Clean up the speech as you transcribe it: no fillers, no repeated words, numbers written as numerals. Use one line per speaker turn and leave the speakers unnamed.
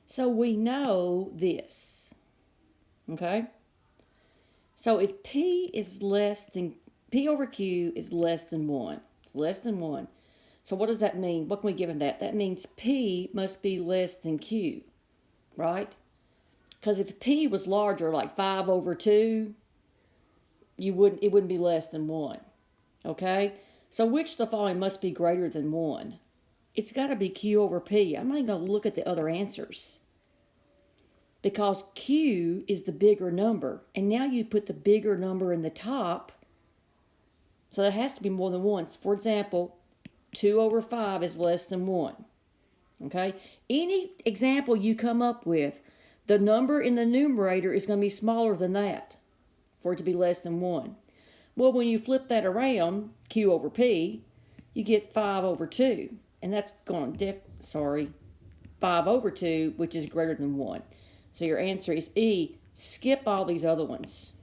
So we know this, okay? So if P over Q is less than 1, it's less than 1. So what does that mean? What can we give in that? That means P must be less than Q, right? Because if P was larger, like 5 over 2, it wouldn't be less than 1, okay? So which of the following must be greater than 1? It's got to be Q over P. I'm not even going to look at the other answers because Q is the bigger number. And now you put the bigger number in the top, so that has to be more than 1. For example, 2 over 5 is less than 1. Okay? Any example you come up with, the number in the numerator is going to be smaller than that for it to be less than 1. Well, when you flip that around, Q over P, you get 5 over 2. And that's going to 5 over 2, which is greater than 1. So your answer is E. Skip all these other ones.